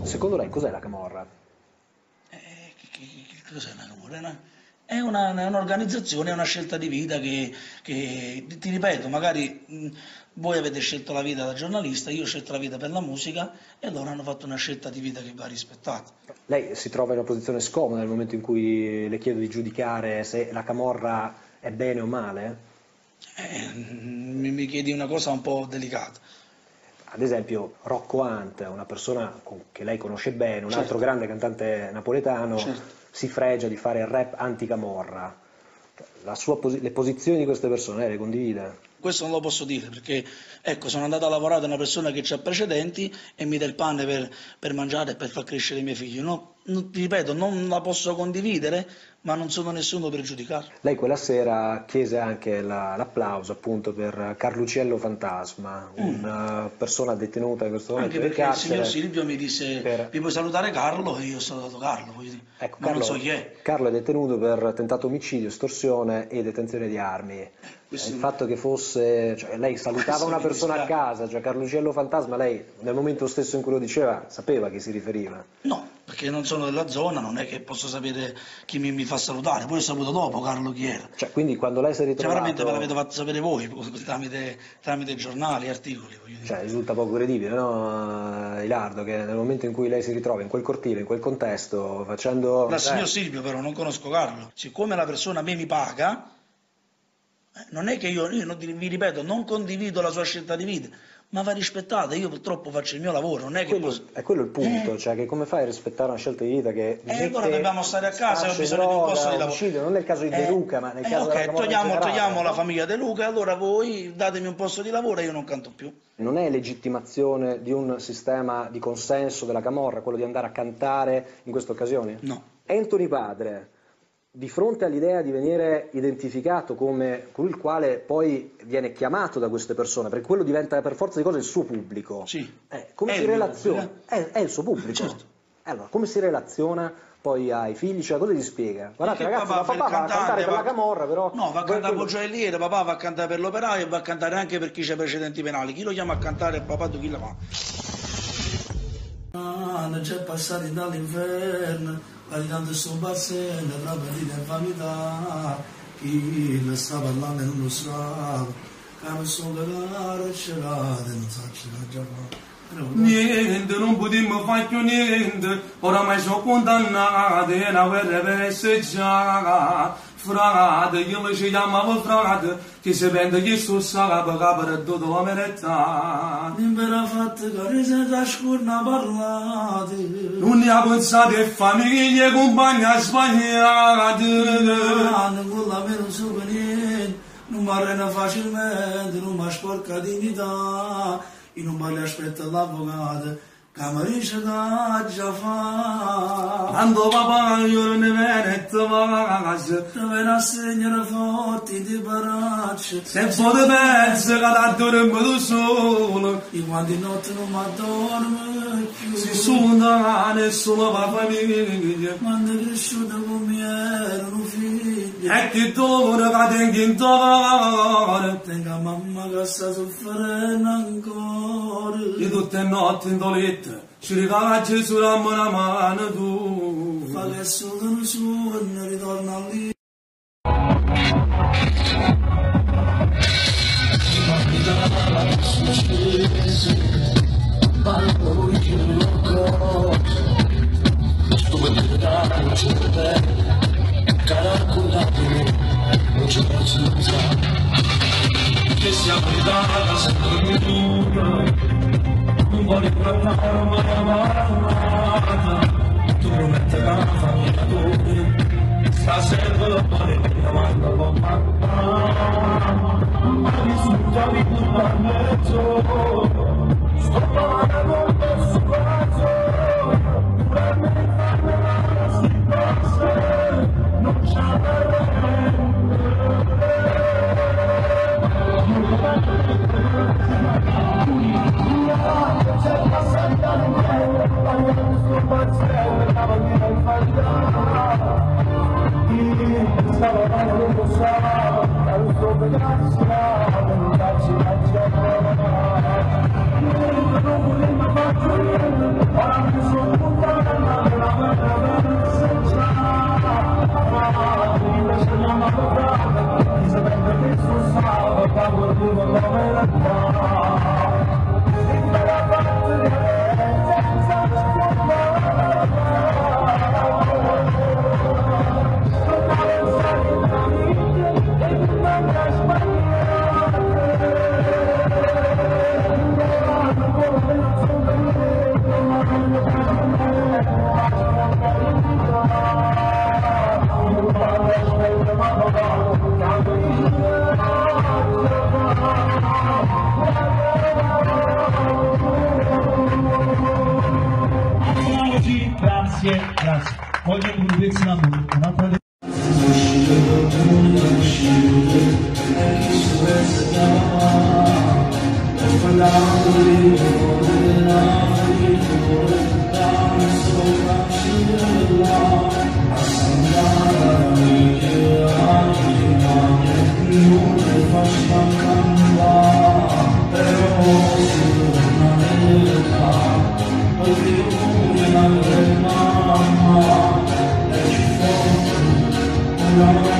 Secondo lei cos'è la camorra? Che cos'è la camorra? È un'organizzazione, è una scelta di vita che, ti ripeto, magari voi avete scelto la vita da giornalista, io ho scelto la vita per la musica e loro hanno fatto una scelta di vita che va rispettata. Lei si trova in una posizione scomoda nel momento in cui le chiedo di giudicare se la camorra è bene o male? Mi chiedi una cosa un po' delicata. Ad esempio Rocco Hunt, una persona che lei conosce bene, un Certo. altro grande cantante napoletano, Certo. si fregia di fare il rap anti-camorra. Le posizioni di queste persone le condivide? Questo non lo posso dire perché, ecco, sono andato a lavorare da una persona che ha precedenti e mi dà il pane per mangiare e per far crescere i miei figli. Ti ripeto, non la posso condividere, ma non sono nessuno per giudicare. Lei quella sera chiese anche l'applauso appunto per Carluciello Fantasma, una persona detenuta in questo momento Anche in perché il signor carcere. Silvio mi disse, mi puoi salutare Carlo? E io ho salutato Carlo, voglio dire. Ecco, Ma non so chi è. Carlo è detenuto per tentato omicidio, estorsione e detenzione di armi. Il fatto che fosse, cioè, lei salutava una persona a casa, cioè Carluciello Fantasma, lei nel momento stesso in cui lo diceva sapeva a chi si riferiva? No, perché non sono della zona, non è che posso sapere chi mi fa salutare, poi ho saputo dopo Carlo chi era. Cioè, quindi quando lei si è Cioè, ritrovato... veramente me l'avete fatto sapere voi, tramite giornali, articoli, voglio dire. Cioè, risulta poco credibile, no, Ilardo, che nel momento in cui lei si ritrova in quel cortile, in quel contesto, facendo... Ma signor Silvio però, non conosco Carlo, siccome la persona a me mi paga, non è che io vi ripeto, non condivido la sua scelta di vita, ma va rispettata, io purtroppo faccio il mio lavoro, non è che posso... È quello il punto, cioè che come fai a rispettare una scelta di vita che allora dobbiamo stare a casa, ho bisogno di un posto di lavoro. Omicidio, non nel caso di De Luca, ma nel caso della camorra in generale, togliamo la no? famiglia De Luca, allora voi datemi un posto di lavoro e io non canto più. Non è legittimazione di un sistema di consenso della camorra quello di andare a cantare in queste occasioni? No. Anthony Padre, di fronte all'idea di venire identificato come colui il quale poi viene chiamato da queste persone, perché quello diventa per forza di cose il suo pubblico, Sì. come È si il mio relaziona? pubblico. È il suo pubblico. Certo. Allora, come si relaziona poi ai figli? Cioè, cosa gli spiega? Guardate Perché ragazzi, papà va a cantare per la camorra, però... No, va a cantare per il gioielliere, papà va a cantare per l'operaio e va a cantare anche per chi c'ha precedenti penali. Chi lo chiama a cantare, papà tu chi la fa? Non c'è passati dall'inferno, praticando sto basseno, tra partita e vanità, chi ne sta parlando e non lo sa, che non so cagare e celate, non sa ce l'ha già fatto. Niente, non potremmo fare più niente, oramai sono condannati, è una guerra per essere già, frate, io mi ci chiamavo frate, che se prende chi sto sabato per tutto la verità. Non ve la fate che se da scurna parlate, non ne ha pensato e famiglie e compagni a sbagliare. non con la mia non so per niente, non mi arrena facilmente, non mi sporca dignità. E non mi aspetta l'avvocato, che mi dice che già fa. Quando papà io non ne venetto casa, Dove la segnora forti di paracce, se poi penso che da dormo da solo, e quando di notte non mi addormo più. si sono nessuno la famiglia, Quando è cresciuto come ero un figlio, e che dolore che tengo in dolore, tengo mamma che sta soffrendo ancora. e tutte le notti in doletta, ci regala Gesù la mano tu. Fa che solo un sogno ritorna lì. Che si aprirà sempre non vuole parlare mai amata, tu prometti che la famiglia tua stasera lo vuole chiamando con mamma, ma risulta di tutto mezzo, sto parlando con questo pezzo, per me fanno la situazione, non c'è Ora mi sono grazie, grazie. Voglio concludersi un'altra Lord.